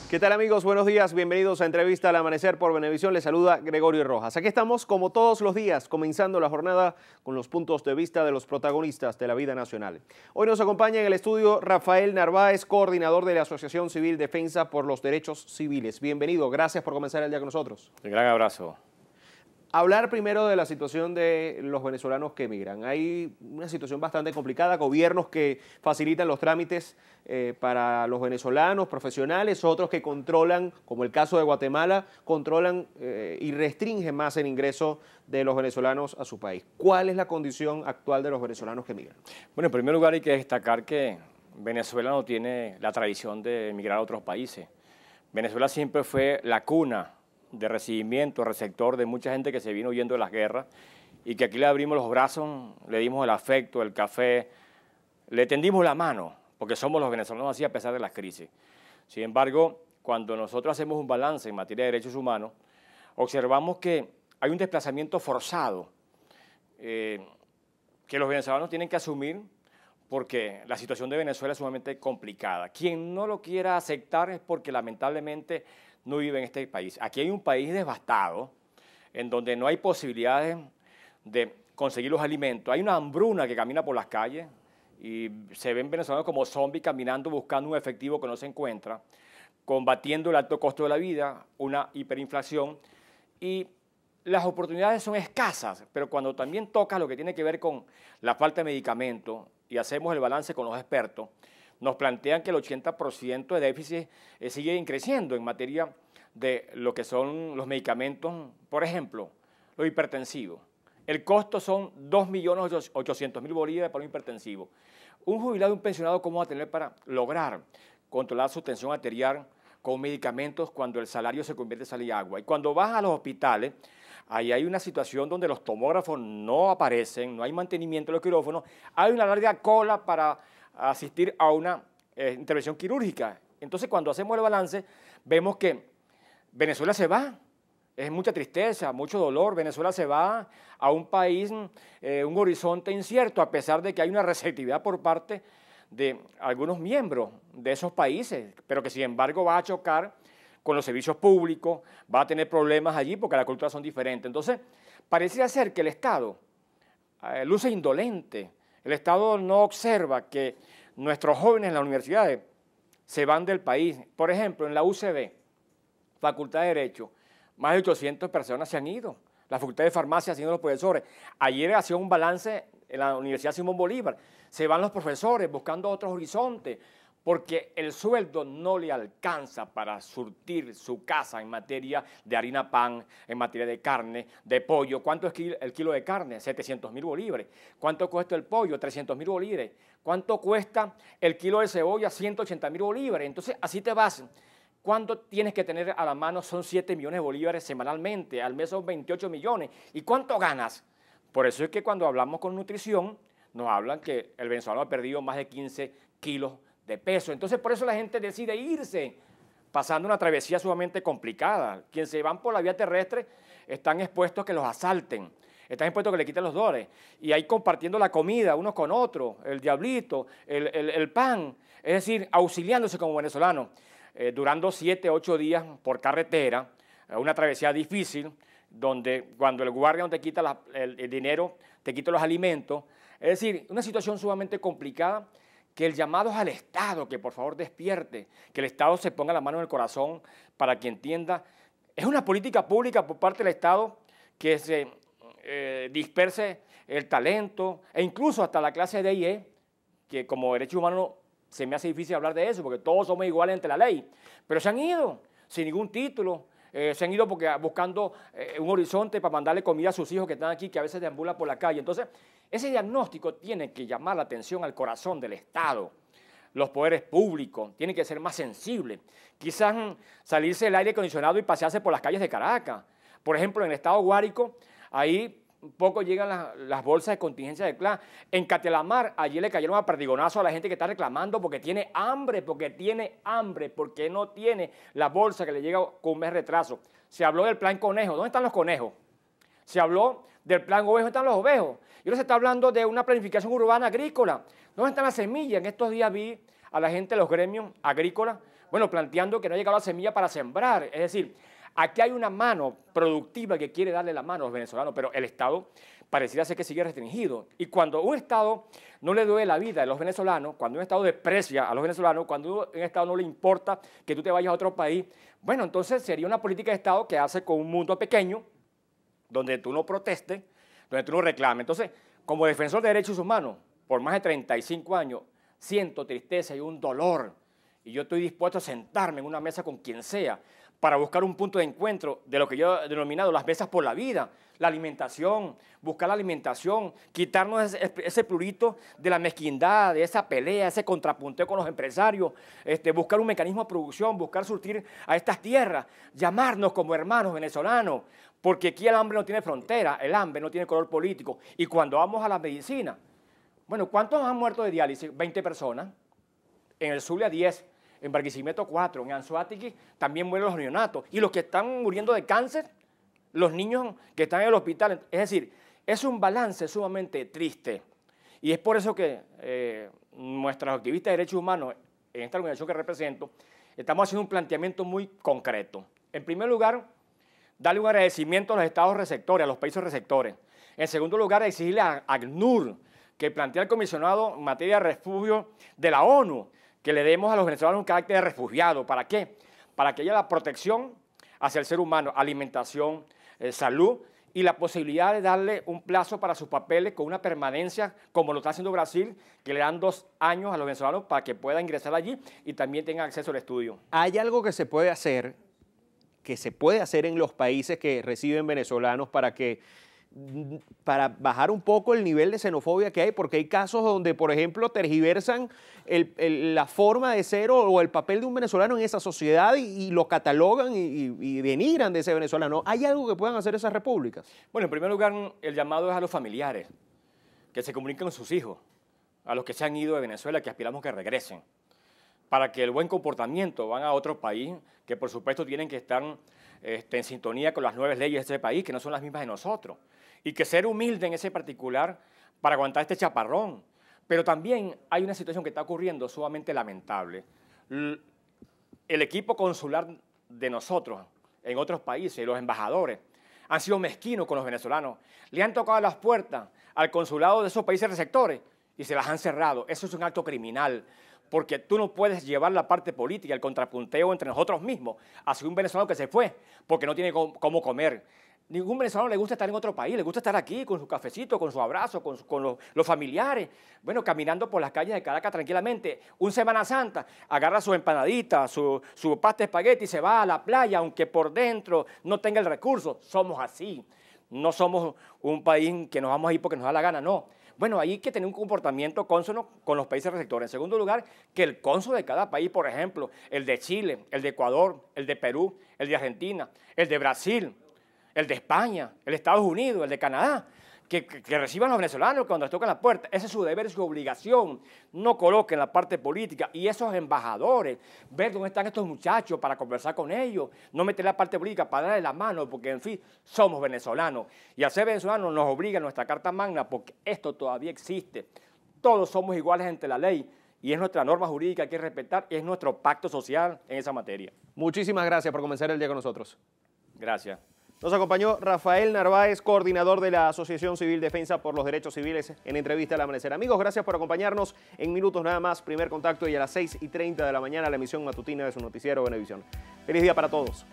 ¿Qué tal, amigos? Buenos días, bienvenidos a Entrevista al Amanecer por Venevisión. Les saluda Gregorio Rojas. Aquí estamos como todos los días, comenzando la jornada con los puntos de vista de los protagonistas de la vida nacional. Hoy nos acompaña en el estudio Rafael Narváez, coordinador de la Asociación Civil Defensa por los Derechos Civiles. Bienvenido, gracias por comenzar el día con nosotros. Un gran abrazo. Hablar primero de la situación de los venezolanos que emigran. Hay una situación bastante complicada, gobiernos que facilitan los trámites para los venezolanos, profesionales, otros que controlan, como el caso de Guatemala, controlan y restringen más el ingreso de los venezolanos a su país. ¿Cuál es la condición actual de los venezolanos que emigran? Bueno, en primer lugar hay que destacar que Venezuela no tiene la tradición de emigrar a otros países. Venezuela siempre fue la cuna de recibimiento, receptor de mucha gente que se vino huyendo de las guerras y que aquí le abrimos los brazos, le dimos el afecto, el café, le tendimos la mano, porque somos los venezolanos así a pesar de las crisis. Sin embargo, cuando nosotros hacemos un balance en materia de derechos humanos, observamos que hay un desplazamiento forzado que los venezolanos tienen que asumir porque la situación de Venezuela es sumamente complicada. Quien no lo quiera aceptar es porque lamentablemente no vive en este país. Aquí hay un país devastado, en donde no hay posibilidades de conseguir los alimentos. Hay una hambruna que camina por las calles y se ven venezolanos como zombies caminando buscando un efectivo que no se encuentra, combatiendo el alto costo de la vida, una hiperinflación, y las oportunidades son escasas, pero cuando también toca lo que tiene que ver con la falta de medicamentos y hacemos el balance con los expertos, nos plantean que el 80% de déficit sigue creciendo en materia de lo que son los medicamentos, por ejemplo, los hipertensivos. El costo son 2.800.000 bolívares para un hipertensivo. Un jubilado y un pensionado, ¿cómo va a tener para lograr controlar su tensión arterial con medicamentos cuando el salario se convierte en sal y agua? Y cuando vas a los hospitales, ahí hay una situación donde los tomógrafos no aparecen, no hay mantenimiento de los quirófanos, hay una larga cola para asistir a una intervención quirúrgica. Entonces, cuando hacemos el balance, vemos que Venezuela se va, es mucha tristeza, mucho dolor. Venezuela se va a un país, un horizonte incierto, a pesar de que hay una receptividad por parte de algunos miembros de esos países, pero que sin embargo va a chocar con los servicios públicos, va a tener problemas allí porque las culturas son diferentes. Entonces, pareciera ser que el Estado luce indolente. El Estado no observa que nuestros jóvenes en las universidades se van del país. Por ejemplo, en la UCB, Facultad de Derecho, más de 800 personas se han ido. La Facultad de Farmacia han ido los profesores. Ayer hacía un balance en la Universidad Simón Bolívar. Se van los profesores buscando otros horizontes porque el sueldo no le alcanza para surtir su casa en materia de harina pan, en materia de carne, de pollo. ¿Cuánto es el kilo de carne? 700.000 bolívares. ¿Cuánto cuesta el pollo? 300.000 bolívares. ¿Cuánto cuesta el kilo de cebolla? 180.000 bolívares. Entonces, así te vas. ¿Cuánto tienes que tener a la mano? Son 7 millones de bolívares semanalmente. Al mes son 28 millones. ¿Y cuánto ganas? Por eso es que cuando hablamos con nutrición, nos hablan que el venezolano ha perdido más de 15 kilos de peso. Entonces, por eso la gente decide irse, pasando una travesía sumamente complicada. Quienes se van por la vía terrestre están expuestos a que los asalten, están expuestos a que le quiten los dólares. Y ahí compartiendo la comida unos con otros, el diablito, el pan, es decir, auxiliándose como venezolanos, durando 7, 8 días por carretera, una travesía difícil, donde cuando el guardia no te quita el dinero, te quita los alimentos. Es decir, una situación sumamente complicada, que el llamado es al Estado, que por favor despierte, que el Estado se ponga la mano en el corazón para que entienda. Es una política pública por parte del Estado que se disperse el talento e incluso hasta la clase D y E, que como derecho humano se me hace difícil hablar de eso porque todos somos iguales ante la ley, pero se han ido sin ningún título. Se han ido porque buscando un horizonte para mandarle comida a sus hijos que están aquí, que a veces deambulan por la calle. Entonces, ese diagnóstico tiene que llamar la atención al corazón del Estado. Los poderes públicos tienen que ser más sensibles. Quizás salirse del aire acondicionado y pasearse por las calles de Caracas. Por ejemplo, en el estado Guárico, ahí un poco llegan las bolsas de contingencia de CLAN. En Catelamar, ayer le cayeron a perdigonazo a la gente que está reclamando porque tiene hambre, porque no tiene la bolsa que le llega con un mes de retraso. Se habló del plan conejo. ¿Dónde están los conejos? Se habló del plan ovejo. ¿Dónde están los ovejos? Y ahora se está hablando de una planificación urbana agrícola. ¿Dónde están las semillas? En estos días vi a la gente de los gremios agrícolas Bueno, planteando que no ha llegado la semilla para sembrar. Es decir, aquí hay una mano productiva que quiere darle la mano a los venezolanos, pero el Estado pareciera ser que sigue restringido. Y cuando un Estado no le duele la vida de los venezolanos, cuando un Estado desprecia a los venezolanos, cuando un Estado no le importa que tú te vayas a otro país, bueno, entonces sería una política de Estado que hace con un mundo pequeño, donde tú no protestes, donde tú no reclames. Entonces, como defensor de derechos humanos, por más de 35 años, siento tristeza y un dolor. Y yo estoy dispuesto a sentarme en una mesa con quien sea para buscar un punto de encuentro de lo que yo he denominado las mesas por la vida, la alimentación, buscar la alimentación, quitarnos ese plurito de la mezquindad, de esa pelea, ese contrapunteo con los empresarios, buscar un mecanismo de producción, buscar surtir a estas tierras, llamarnos como hermanos venezolanos, porque aquí el hambre no tiene frontera, el hambre no tiene color político. Y cuando vamos a la medicina, bueno, ¿cuántos han muerto de diálisis? 20 personas, en el Zulia 10, en Barquisimeto 4, en Anzoátegui también mueren los neonatos. Y los que están muriendo de cáncer, los niños que están en el hospital. Es decir, es un balance sumamente triste. Y es por eso que nuestros activistas de derechos humanos, en esta organización que represento, estamos haciendo un planteamiento muy concreto. En primer lugar, darle un agradecimiento a los estados receptores, a los países receptores. En segundo lugar, exigirle a ACNUR, que plantea el comisionado en materia de refugio de la ONU, que le demos a los venezolanos un carácter de refugiado. ¿Para qué? Para que haya la protección hacia el ser humano, alimentación, salud y la posibilidad de darle un plazo para sus papeles con una permanencia, como lo está haciendo Brasil, que le dan 2 años a los venezolanos para que puedan ingresar allí y también tengan acceso al estudio. ¿Hay algo que se puede hacer en los países que reciben venezolanos para bajar un poco el nivel de xenofobia que hay? Porque hay casos donde, por ejemplo, tergiversan la forma de ser o el papel de un venezolano en esa sociedad y lo catalogan y denigran de ese venezolano. ¿Hay algo que puedan hacer esas repúblicas? Bueno, en primer lugar, el llamado es a los familiares, que se comuniquen con sus hijos, a los que se han ido de Venezuela, que aspiramos que regresen, para que el buen comportamiento van a otro país, que por supuesto tienen que estar en sintonía con las nuevas leyes de ese país, que no son las mismas de nosotros, y que ser humilde en ese particular para aguantar este chaparrón. Pero también hay una situación que está ocurriendo sumamente lamentable. El equipo consular de nosotros en otros países, los embajadores, han sido mezquinos con los venezolanos. Le han tocado las puertas al consulado de esos países receptores y se las han cerrado. Eso es un acto criminal, porque tú no puedes llevar la parte política, el contrapunteo entre nosotros mismos, hacia un venezolano que se fue porque no tiene cómo comer. Ningún venezolano le gusta estar en otro país, le gusta estar aquí con su cafecito, con su abrazo, con los familiares, bueno, caminando por las calles de Caracas tranquilamente. Un Semana Santa, agarra su empanadita, su pasta de espagueti y se va a la playa, aunque por dentro no tenga el recurso. Somos así, no somos un país que nos vamos a ir porque nos da la gana, no. Bueno, hay que tener un comportamiento cónsono con los países receptores. En segundo lugar, que el cónsul de cada país, por ejemplo, el de Chile, el de Ecuador, el de Perú, el de Argentina, el de Brasil, el de España, el de Estados Unidos, el de Canadá, que reciban a los venezolanos cuando les tocan la puerta. Ese es su deber y su obligación. No coloquen la parte política. Y esos embajadores, ver dónde están estos muchachos para conversar con ellos, no meter la parte política para darle la mano, porque en fin, somos venezolanos. Y al ser venezolanos nos obliga nuestra Carta Magna, porque esto todavía existe. Todos somos iguales ante la ley. Y es nuestra norma jurídica que hay que respetar, y es nuestro pacto social en esa materia. Muchísimas gracias por comenzar el día con nosotros. Gracias. Nos acompañó Rafael Narváez, coordinador de la Asociación Civil Defensa por los Derechos Civiles, en entrevista al amanecer. Amigos, gracias por acompañarnos. En minutos nada más, primer contacto, y a las 6:30 de la mañana la emisión matutina de su noticiero Venevisión. Feliz día para todos.